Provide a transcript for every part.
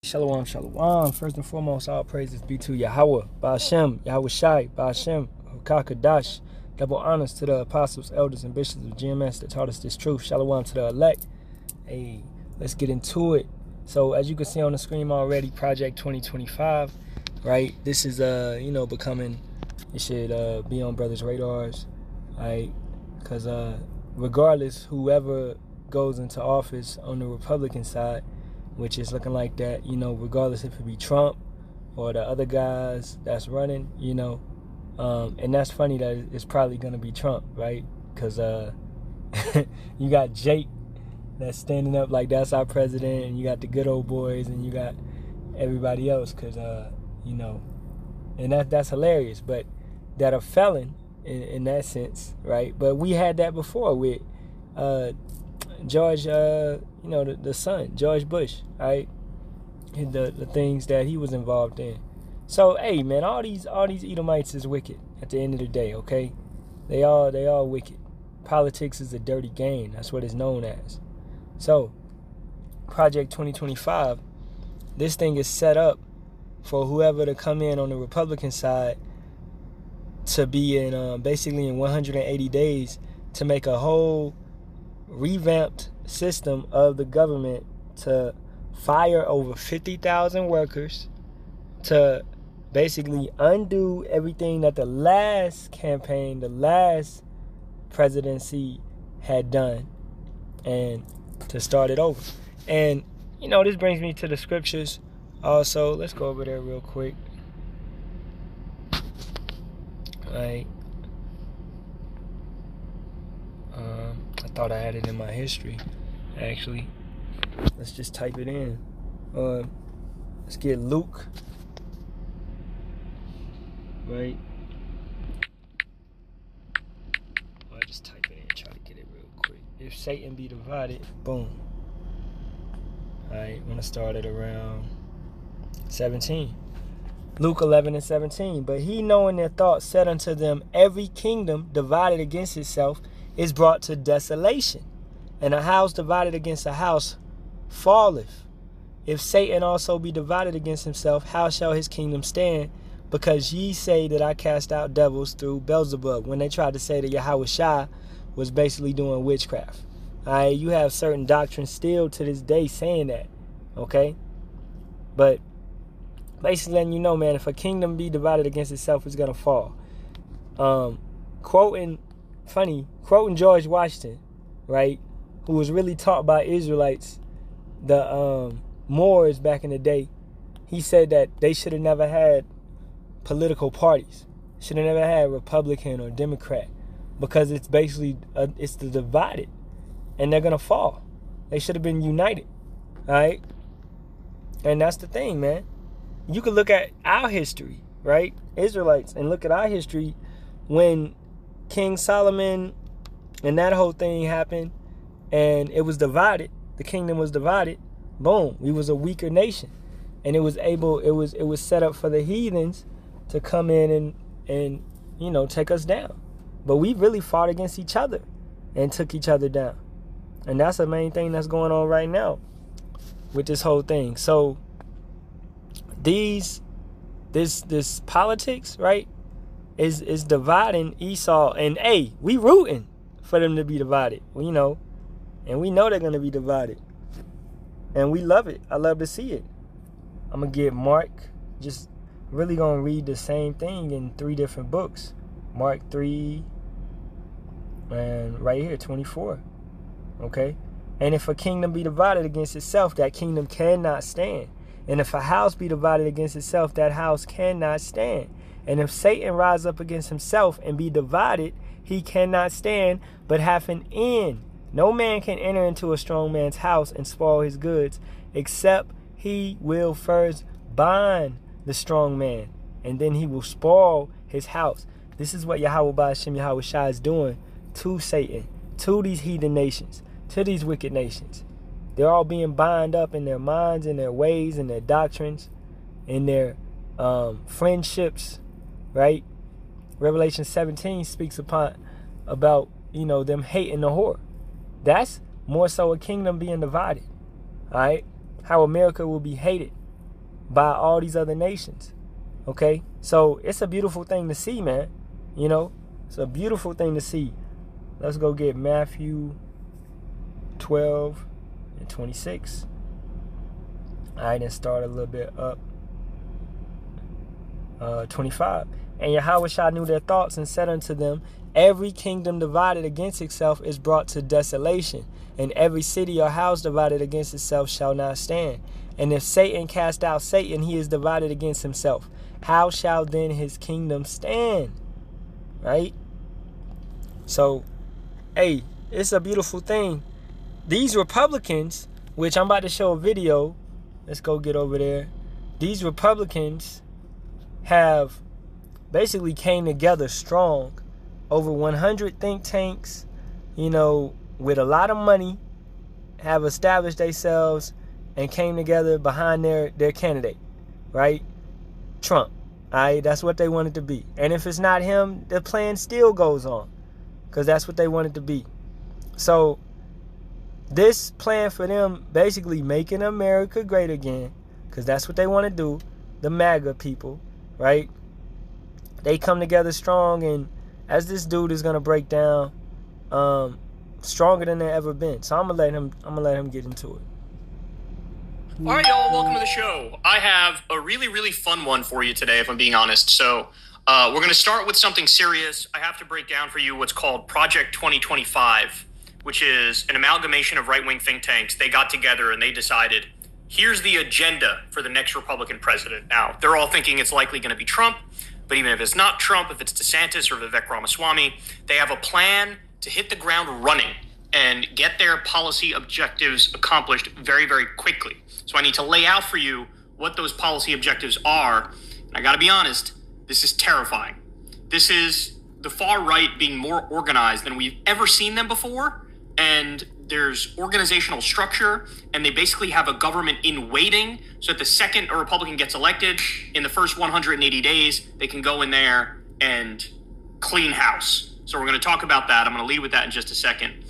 Shalawam, Shalawam. First and foremost, all praises be to Yahawah, Bahasham, Yahawashi, Bahasham, Hukakadash. Double honors to the apostles, elders, and bishops of GMS that taught us this truth. Shalawam to the elect. Hey, let's get into it. So, as you can see on the screen already, Project 2025, right? This is, becoming, it should be on brothers' radars, right? Because regardless, whoever goes into office on the Republican side, which is looking like that, regardless if it be Trump or the other guys that's running, and that's funny that it's probably going to be Trump, right? Because you got Jake that's standing up like that's our president, and you got the good old boys, and you got everybody else, because, and that's hilarious, but that a felon in that sense, right? But we had that before with George, the son, George Bush, right? The things that he was involved in. So, hey, man, all these Edomites is wicked at the end of the day, okay? They all wicked. Politics is a dirty game. That's what it's known as. So, Project 2025, this thing is set up for whoever to come in on the Republican side to be in basically in 180 days to make a whole revamped system of the government to fire over 50,000 workers, to basically undo everything that the last campaign, the last presidency had done, and to start it over. And, this brings me to the scriptures also. Let's go over there real quick. All right. I thought I had it in my history, actually. Let's just type it in. Let's get Luke. Right. I'll just type it in, try to get it real quick. If Satan be divided, boom. Alright, I'm going to start at around 17. Luke 11:17. But he, knowing their thoughts, said unto them, every kingdom divided against itself is brought to desolation, and a house divided against a house falleth. If Satan also be divided against himself, how shall his kingdom stand? Because ye say that I cast out devils through Beelzebub, when they tried to say that Yahawashi was basically doing witchcraft. All right, you have certain doctrines still to this day saying that, okay? But basically letting you know, man, if a kingdom be divided against itself, it's going to fall. Quoting George Washington, right, who was really taught by Israelites, the Moors back in the day. He said that they should have never had political parties, should have never had Republican or Democrat, because it's basically it's the divided, and they're gonna fall. They should have been united, all right? And that's the thing, man. You can look at our history, right, Israelites, and look at our history when King Solomon and that whole thing happened, and it was divided. The kingdom was divided. Boom, we was a weaker nation, and it was set up for the heathens to come in and take us down. But we really fought against each other and took each other down, and that's the main thing that's going on right now with this whole thing. So this politics, right, is dividing Esau, and hey, we rooting for them to be divided, and we know they're going to be divided, and we love it. I love to see it. I'm going to get Mark, just really going to read the same thing in 3 different books. Mark 3, and right here, 24, okay? And if a kingdom be divided against itself, that kingdom cannot stand. And if a house be divided against itself, that house cannot stand. And if Satan rise up against himself and be divided, he cannot stand, but hath an end. No man can enter into a strong man's house and spoil his goods, except he will first bind the strong man, and then he will spoil his house. This is what Yahawah Bahasham Yahawashi is doing to Satan, to these heathen nations, to these wicked nations. They're all being bound up in their minds, in their ways, in their doctrines, in their friendships, right? Revelation 17 speaks about them hating the whore. That's more so a kingdom being divided, all right? How America will be hated by all these other nations. Okay? So it's a beautiful thing to see, man. You know? It's a beautiful thing to see. Let's go get Matthew 12 and 26. Alright, and start a little bit up. 25. And Yahawashi knew their thoughts and said unto them, every kingdom divided against itself is brought to desolation, and every city or house divided against itself shall not stand. And if Satan cast out Satan, he is divided against himself. How shall then his kingdom stand? Right? So, hey, it's a beautiful thing. These Republicans, which I'm about to show a video. Let's go get over there. These Republicans have basically came together strong. Over 100 think tanks, you know, with a lot of money, have established themselves and came together behind their candidate, right? Trump. All right, that's what they wanted to be. And if it's not him, the plan still goes on, because that's what they wanted to be. So this plan for them, basically making America great again, because that's what they want to do, the MAGA people, right? They come together strong, and as this dude is gonna break down, stronger than they ever been. So I'm gonna let him get into it. All right, y'all, welcome to the show. I have a really, really fun one for you today, if I'm being honest. So we're going to start with something serious. I have to break down for you what's called Project 2025, which is an amalgamation of right-wing think tanks. They got together and they decided, here's the agenda for the next Republican president. Now, they're all thinking it's likely going to be Trump, but even if it's not Trump, if it's DeSantis or Vivek Ramaswamy, they have a plan to hit the ground running and get their policy objectives accomplished very, very quickly. So I need to lay out for you what those policy objectives are. And I got to be honest, this is terrifying. This is the far right being more organized than we've ever seen them before. And there's organizational structure, and they basically have a government in waiting. So that the second a Republican gets elected, in the first 180 days, they can go in there and clean house. So we're going to talk about that. I'm going to lead with that in just a second.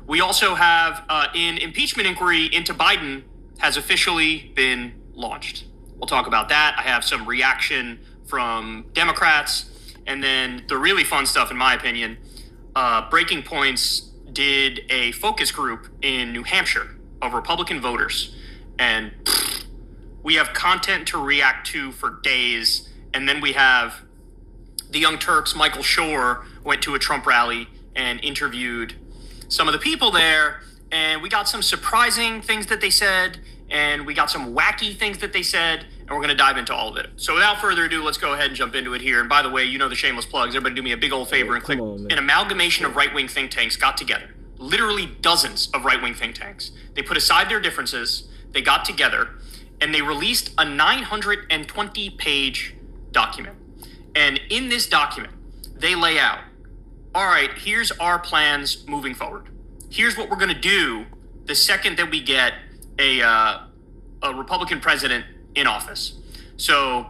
We also have an impeachment inquiry into Biden has officially been launched. We'll talk about that. I have some reaction from Democrats. And then the really fun stuff, in my opinion, Breaking Points did a focus group in New Hampshire of Republican voters. And we have content to react to for days. And then we have the Young Turks, Michael Shore, went to a Trump rally and interviewed some of the people there, and we got some surprising things that they said, and we got some wacky things that they said, and we're going to dive into all of it. So without further ado, let's go ahead and jump into it here. And by the way, you know the shameless plugs. Everybody do me a big old favor and click. An amalgamation of right-wing think tanks got together. Literally dozens of right-wing think tanks. They put aside their differences, they got together, and they released a 920-page document. And in this document, they lay out, all right, here's our plans moving forward. Here's what we're going to do the second that we get a Republican president in office. So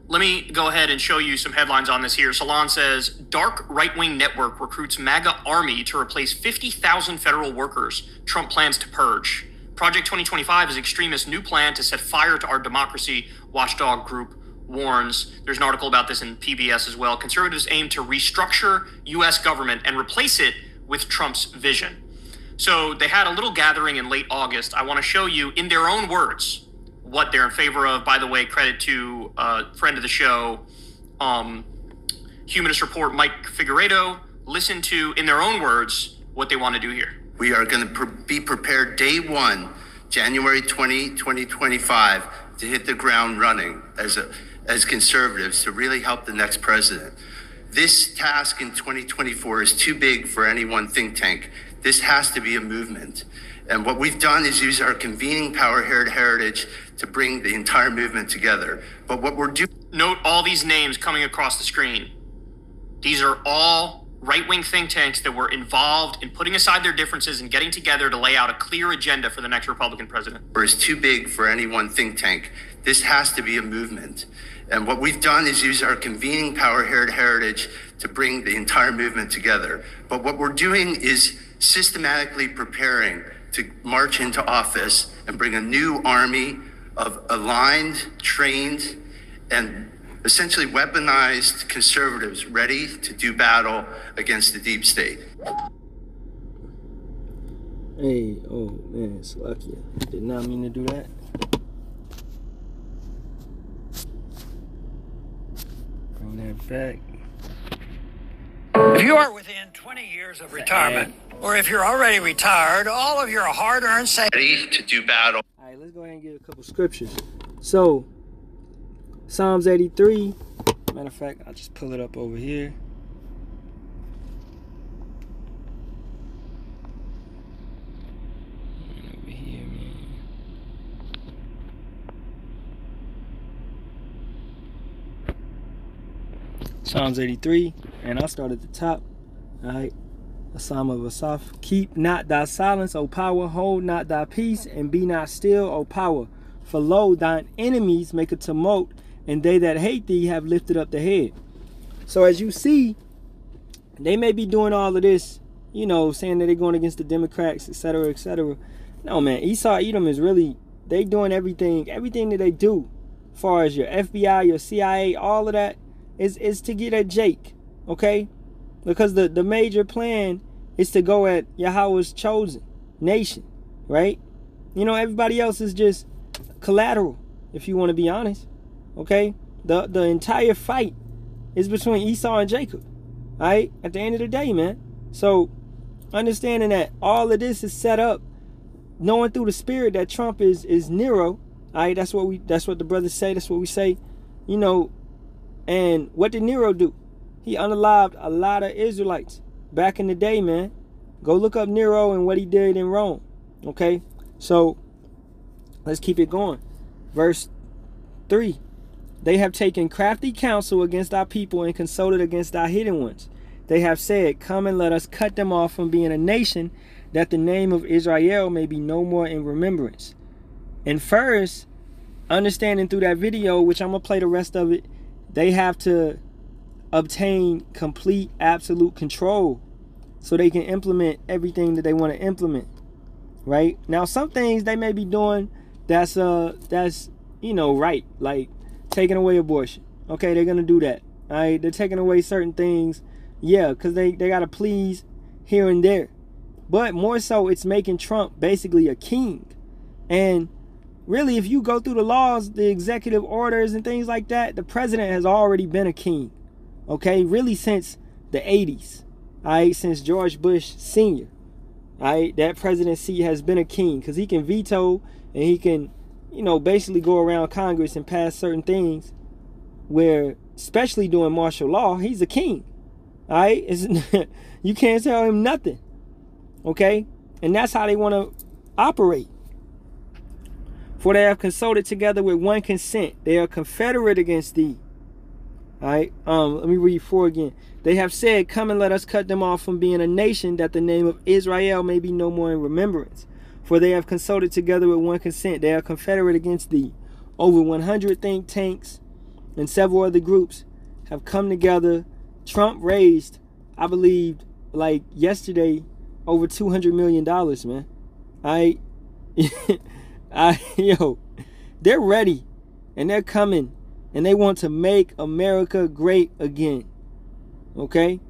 let me go ahead and show you some headlines on this here. Salon says, dark right-wing network recruits MAGA army to replace 50,000 federal workers Trump plans to purge. Project 2025 is extremist new plan to set fire to our democracy, watchdog group warns. There's an article about this in PBS as well. Conservatives aim to restructure U.S. government and replace it with Trump's vision. So they had a little gathering in late August. I want to show you in their own words what they're in favor of. By the way, credit to a friend of the show, Humanist Report, Mike Figueredo. Listen to, in their own words, what they want to do here. We are going to be prepared day one, January 2025, to hit the ground running as conservatives to really help the next president. This task in 2024 is too big for any one think tank. This has to be a movement. And what we've done is use our convening power heritage to bring the entire movement together. But what we're doing... Note all these names coming across the screen. These are all right-wing think tanks that were involved in putting aside their differences and getting together to lay out a clear agenda for the next Republican president. Is too big for any one think tank. This has to be a movement. And what we've done is use our convening power heritage to bring the entire movement together. But what we're doing is systematically preparing to march into office and bring a new army of aligned, trained, and essentially weaponized conservatives ready to do battle against the deep state. Hey, oh man, it's lucky. Did not mean to do that. Bring that back. If you are within 20 years of retirement, or if you're already retired, all of your hard-earned savings... Ready to do battle. All right, let's go ahead and get a couple scriptures. So, Psalms 83. Matter of fact, I'll just pull it up over here. Over here, man. Psalms 83, and I'll start at the top. All right. A psalm of Asaph. Keep not thy silence, O power, hold not thy peace, and be not still, O power. For lo, thine enemies make a tumult, and they that hate thee have lifted up the head. So as you see, they may be doing all of this, you know, saying that they're going against the Democrats, etc., etc. No, man, Esau, Edom is really, they doing everything that they do, as far as your FBI, your CIA, all of that, is to get at Jake, okay? Because the major plan is to go at Yahawah's chosen nation, right? You know, everybody else is just collateral, if you want to be honest, okay? The entire fight is between Esau and Jacob, all right? At the end of the day, man. So, understanding that all of this is set up, knowing through the spirit that Trump is Nero, all right? That's what the brothers say. That's what we say, you know. And what did Nero do? He unalived a lot of Israelites back in the day, man. Go look up Nero and what he did in Rome. Okay? So, let's keep it going. Verse 3. They have taken crafty counsel against our people and consulted against our hidden ones. They have said, come and let us cut them off from being a nation, that the name of Israel may be no more in remembrance. And first, understanding through that video, which I'm going to play the rest of it, they have to obtain complete, absolute control so they can implement everything that they want to implement, right? Now, some things they may be doing that's you know, right, like taking away abortion. Okay, they're going to do that. All right, they're taking away certain things, yeah, because they got to please here and there. But more so, it's making Trump basically a king. And really, if you go through the laws, the executive orders and things like that, the president has already been a king. Okay, really since the 80s. All right, since George Bush Sr. All right, that presidency has been a king because he can veto and he can, you know, basically go around Congress and pass certain things where, especially during martial law, he's a king. All right, you can't tell him nothing. Okay, and that's how they want to operate. For they have consulted together with one consent. They are confederate against thee. All right. Let me read 4 again. They have said, come and let us cut them off from being a nation, that the name of Israel may be no more in remembrance. For they have consulted together with one consent. They are confederate against thee. Over 100 think tanks and several other groups have come together. Trump raised, I believe, like yesterday, over $200 million, man. Yo, they're ready and they're coming and they want to make America great again. Okay?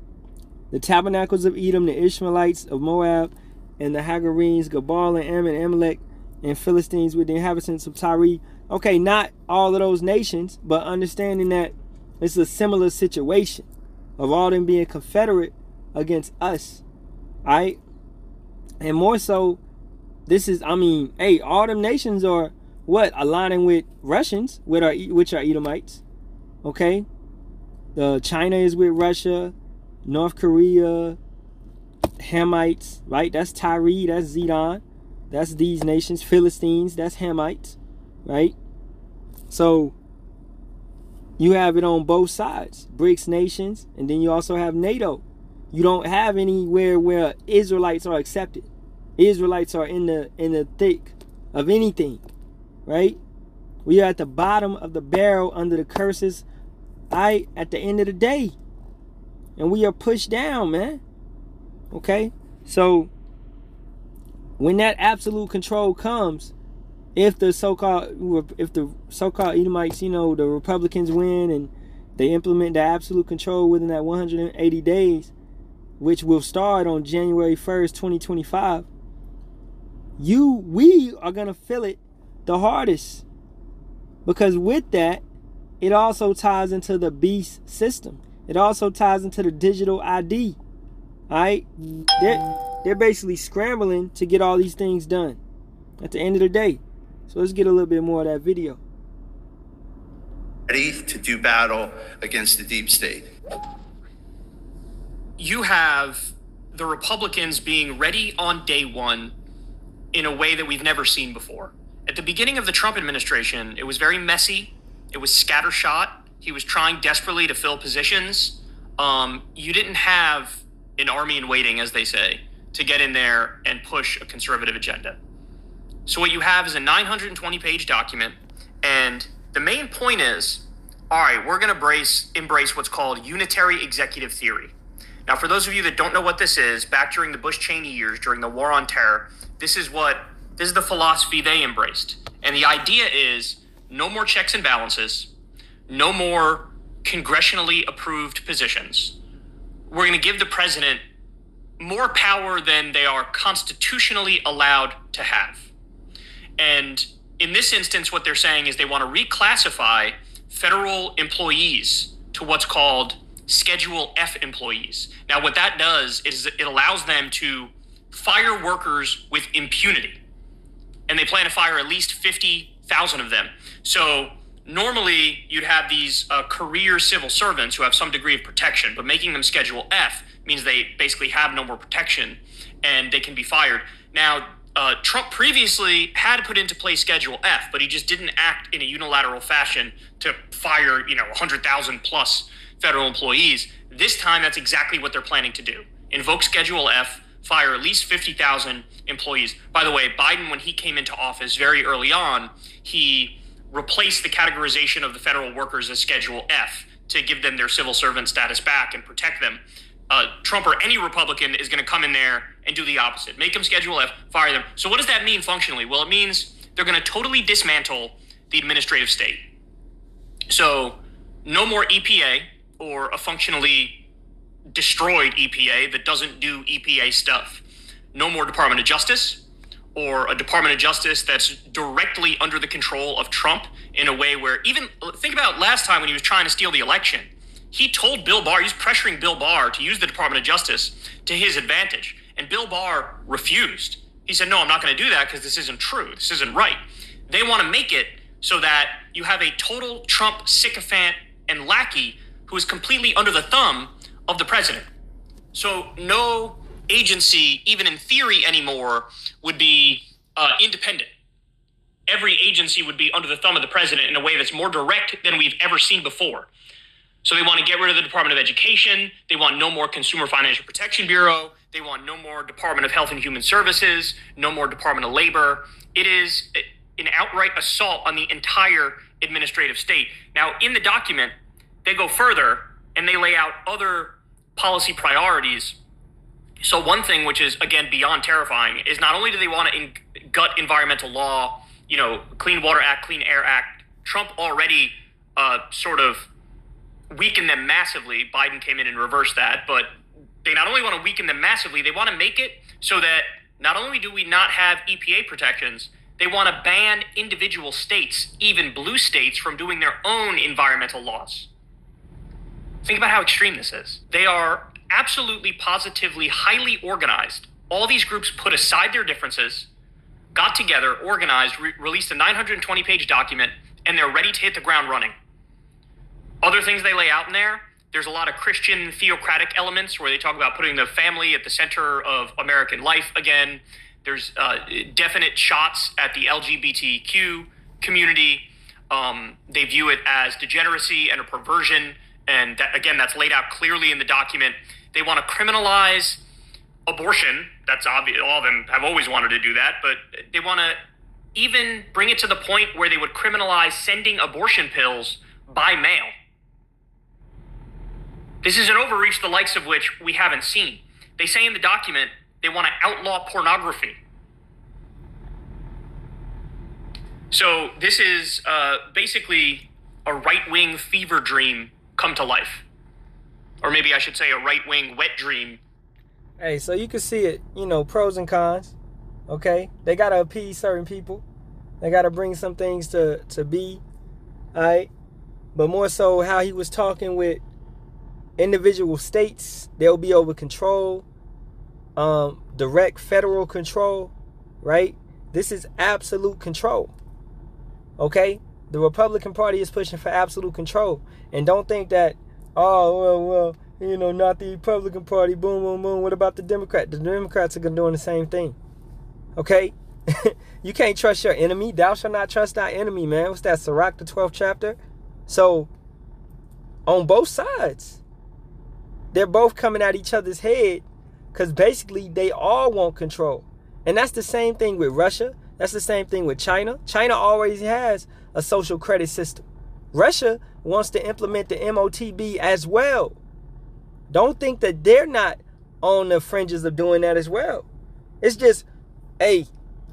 The tabernacles of Edom, the Ishmaelites of Moab, and the Hagarenes, Gabal and Ammon, Amalek, and Philistines with the inhabitants of Tyre. Okay, not all of those nations, but understanding that it's a similar situation of all them being confederate against us. Alright? And more so, this is, I mean, hey, all them nations are what? Aligning with Russians, which are Edomites. Okay? China is with Russia, North Korea, Hamites, right? That's Tyre, that's Zidon. That's these nations. Philistines, that's Hamites, right? So, you have it on both sides. BRICS nations, and then you also have NATO. You don't have anywhere where Israelites are accepted. Israelites are in the thick of anything, right? We are at the bottom of the barrel under the curses, at the end of the day. And we are pushed down, man. Okay? So, when that absolute control comes, if the so-called Edomites, the Republicans win and they implement the absolute control within that 180 days, which will start on January 1st, 2025, we are going to feel it the hardest. Because with that, it also ties into the beast system. It also ties into the digital ID. All right? They're basically scrambling to get all these things done at the end of the day. So let's get a little bit more of that video. Ready to do battle against the deep state. You have the Republicans being ready on day one in a way that we've never seen before. At the beginning of the Trump administration, it was very messy. It was scattershot. He was trying desperately to fill positions. You didn't have an army in waiting, as they say, to get in there and push a conservative agenda. So what you have is a 920-page document, and the main point is, all right, we're going to embrace what's called unitary executive theory. Now, for those of you that don't know what this is, back during the Bush-Cheney years, during the War on Terror, this is the philosophy they embraced. And the idea is no more checks and balances, no more congressionally approved positions. We're going to give the president more power than they are constitutionally allowed to have. And in this instance, what they're saying is they want to reclassify federal employees to what's called Schedule F employees. Now, what that does is it allows them to fire workers with impunity. And they plan to fire at least 50,000 of them. So normally you'd have these career civil servants who have some degree of protection, but making them Schedule F means they basically have no more protection and they can be fired. Now, Trump previously had put into place Schedule F, but he just didn't act in a unilateral fashion to fire, 100,000 plus federal employees. This time, that's exactly what they're planning to do. Invoke Schedule F, fire at least 50,000 employees. By the way, Biden, when he came into office very early on, he replaced the categorization of the federal workers as Schedule F to give them their civil servant status back and protect them. Trump or any Republican is going to come in there and do the opposite. Make them Schedule F, fire them. So what does that mean functionally? Well, it means they're going to totally dismantle the administrative state. So no more EPA or a functionally destroyed EPA that doesn't do EPA stuff. No more Department of Justice or a Department of Justice that's directly under the control of Trump in a way where even think about last time when he was trying to steal the election. He told Bill Barr, he was pressuring Bill Barr to use the Department of Justice to his advantage. And Bill Barr refused. He said, no, I'm not going to do that because this isn't true. This isn't right. They want to make it so that you have a total Trump sycophant and lackey who is completely under the thumb of the president. So no agency, even in theory anymore, would be independent. Every agency would be under the thumb of the president in a way that's more direct than we've ever seen before. So they want to get rid of the Department of Education. They want no more Consumer Financial Protection Bureau. They want no more Department of Health and Human Services, no more Department of Labor. It is an outright assault on the entire administrative state. Now, in the document, they go further and they lay out other policy priorities. So one thing, which is, again, beyond terrifying, is not only do they want to gut environmental law, Clean Water Act, Clean Air Act. Trump already sort of weaken them massively. Biden came in and reversed that, but they not only want to weaken them massively, they want to make it so that not only do we not have EPA protections, they want to ban individual states, even blue states, from doing their own environmental laws. Think about how extreme this is. They are absolutely, positively, highly organized. All these groups put aside their differences, got together, organized, released a 920-page document, and they're ready to hit the ground running. Other things they lay out in there, there's a lot of Christian theocratic elements where they talk about putting the family at the center of American life again. There's definite shots at the LGBTQ community. They view it as degeneracy and a perversion. And that, again, that's laid out clearly in the document. They want to criminalize abortion. That's obvious. All of them have always wanted to do that. But they want to even bring it to the point where they would criminalize sending abortion pills by mail. This is an overreach the likes of which we haven't seen. They say in the document they want to outlaw pornography. So this is basically a right-wing fever dream come to life. Or maybe I should say a right-wing wet dream. Hey, so you can see it, pros and cons. Okay? They got to appease certain people. They got to bring some things to be. All right? But more so how he was talking with individual states. They'll be over control. Direct federal control. Right? This is absolute control. Okay? The Republican Party is pushing for absolute control. And don't think that, well, not the Republican Party, boom, boom, boom. What about the Democrats? The Democrats are doing the same thing. Okay? You can't trust your enemy. Thou shalt not trust thy enemy, man. What's that, Sirach, the 12th chapter? So, on both sides, they're both coming at each other's head because basically they all want control. And that's the same thing with Russia. That's the same thing with China. China always has a social credit system. Russia wants to implement the MOTB as well. Don't think that they're not on the fringes of doing that as well. It's just, hey,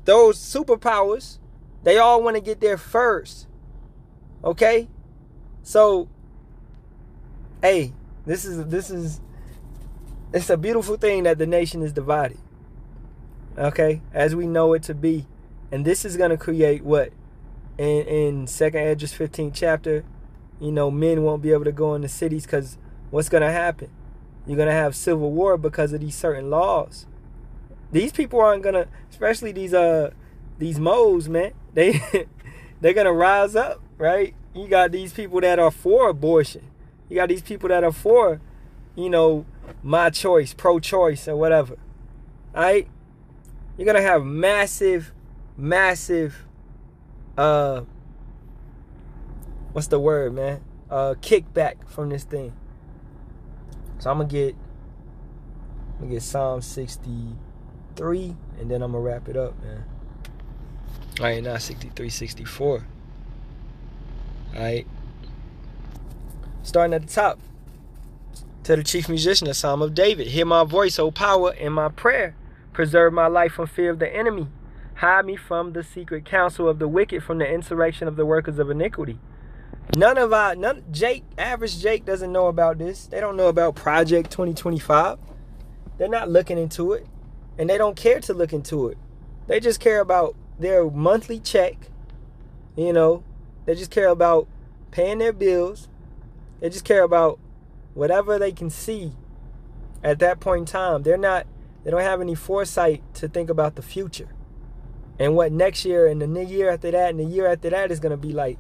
those superpowers, they all want to get there first. Okay? So, hey, it's a beautiful thing that the nation is divided. Okay? As we know it to be. And this is going to create what? In 2nd Esdras 15th chapter, men won't be able to go in the cities because what's going to happen? You're going to have civil war because of these certain laws. These people aren't going to, especially these moles, man, they're going to rise up, right? You got these people that are for abortion. You got these people that are for, my choice, pro-choice or whatever. All right? You're going to have massive, what's the word, man? Kickback from this thing. So I'm gonna get Psalm 63, and then I'm gonna wrap it up, man. All right, now 63, 64. All right. Starting at the top. To the chief musician, the Psalm of David. Hear my voice, O power, in my prayer. Preserve my life from fear of the enemy. Hide me from the secret counsel of the wicked, from the insurrection of the workers of iniquity. Average Jake doesn't know about this. They don't know about Project 2025. They're not looking into it. And they don't care to look into it. They just care about their monthly check. They just care about paying their bills. They just care about whatever they can see at that point in time. They don't have any foresight to think about the future. And what next year and the year after that and the year after that is going to be like.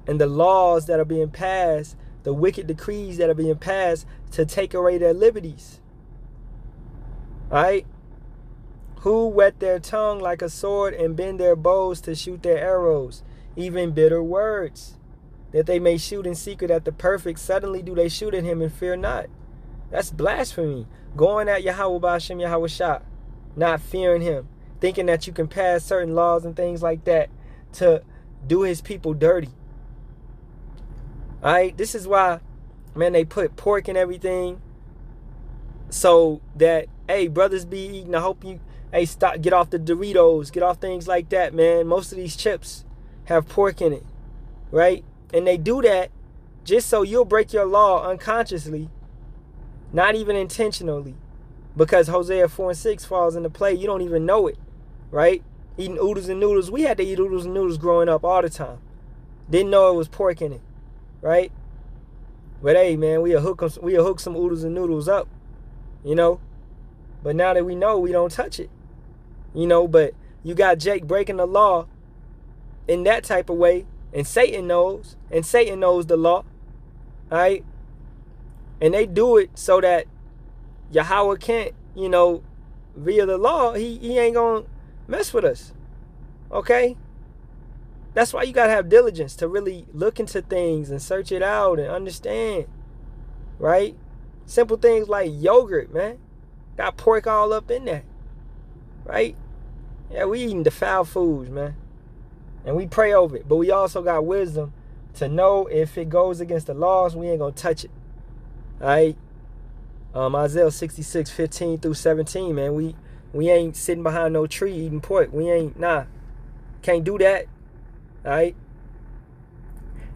And the laws that are being passed, the wicked decrees that are being passed to take away their liberties. All right? Who wet their tongue like a sword and bend their bows to shoot their arrows, even bitter words, that they may shoot in secret at the perfect. Suddenly do they shoot at him and fear not. That's blasphemy. Going at Yahawah, Bahasham, Yahawashi, not fearing him, thinking that you can pass certain laws and things like that to do his people dirty. All right, this is why, man, they put pork in everything so that, hey, brothers be eating. I hope you, get off the Doritos, get off things like that, man. Most of these chips have pork in it, right? And they do that just so you'll break your law unconsciously, not even intentionally, because Hosea 4:6 falls into play. You don't even know it, right? Eating oodles and noodles. We had to eat oodles and noodles growing up all the time. Didn't know it was pork in it. Right? But hey, man, we'll hook some oodles and noodles up, But now that we know, we don't touch it, But you got Jake breaking the law in that type of way, and Satan knows the law, all right? And they do it so that Yahawah can't, via the law, he ain't gonna mess with us, okay? That's why you got to have diligence to really look into things and search it out and understand, right? Simple things like yogurt, man. Got pork all up in there, right? Yeah, we eating defiled foods, man. And we pray over it. But we also got wisdom to know if it goes against the laws, we ain't going to touch it, all right? Isaiah 66, 15 through 17, man. We ain't sitting behind no tree eating pork. We ain't, can't do that. All right.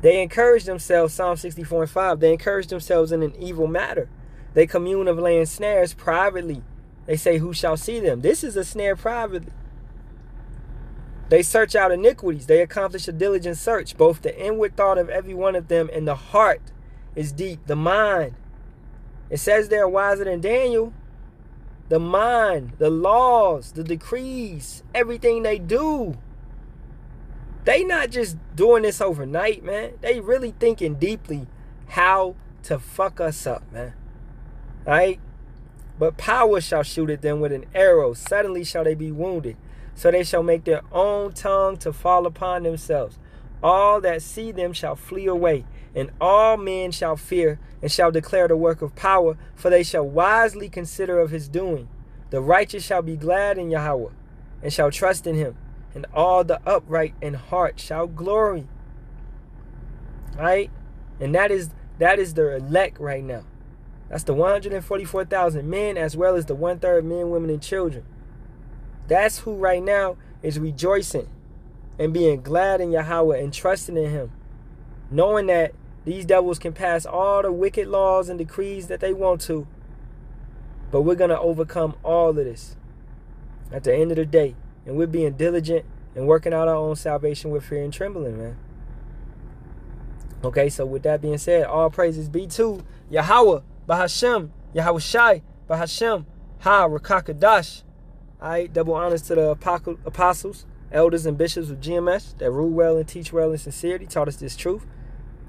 They encourage themselves, Psalm 64:5. They encourage themselves in an evil matter. They commune of laying snares privately. They say, who shall see them? This is a snare privately. They search out iniquities. They accomplish a diligent search. Both the inward thought of every one of them and the heart is deep. The mind. It says they're wiser than Daniel. The mind, the laws, the decrees, everything they do. They not just doing this overnight, man. They really thinking deeply how to fuck us up, man. All right? But power shall shoot at them with an arrow. Suddenly shall they be wounded. So they shall make their own tongue to fall upon themselves. All that see them shall flee away, and all men shall fear, and shall declare the work of power, for they shall wisely consider of his doing. The righteous shall be glad in Yahawah, and shall trust in him, and all the upright in heart shall glory. Right? And that is the elect right now. That's the 144,000 men, as well as the 1/3 men, women, and children. That's who right now is rejoicing and being glad in Yahawah and trusting in him, knowing that these devils can pass all the wicked laws and decrees that they want to, but we're going to overcome all of this at the end of the day. And we're being diligent and working out our own salvation with fear and trembling, man. Okay, so with that being said, all praises be to Yahawah, Bahasham, Yahawashi, Bahasham, Rakakadash. Alright, double honors to the apostles, elders, and bishops of GMS that rule well and teach well in sincerity, taught us this truth.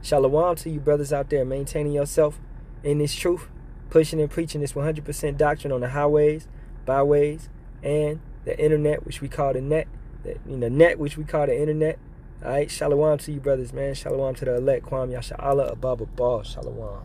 Shalawam to you brothers out there, maintaining yourself in this truth, pushing and preaching this 100% doctrine on the highways, byways, and the internet, which we call the net, the net, which we call the internet. Alright, Shalawam to you brothers, man. Shalawam to the elect, Kwam Yasharahla, Abba Ball, Shalawam.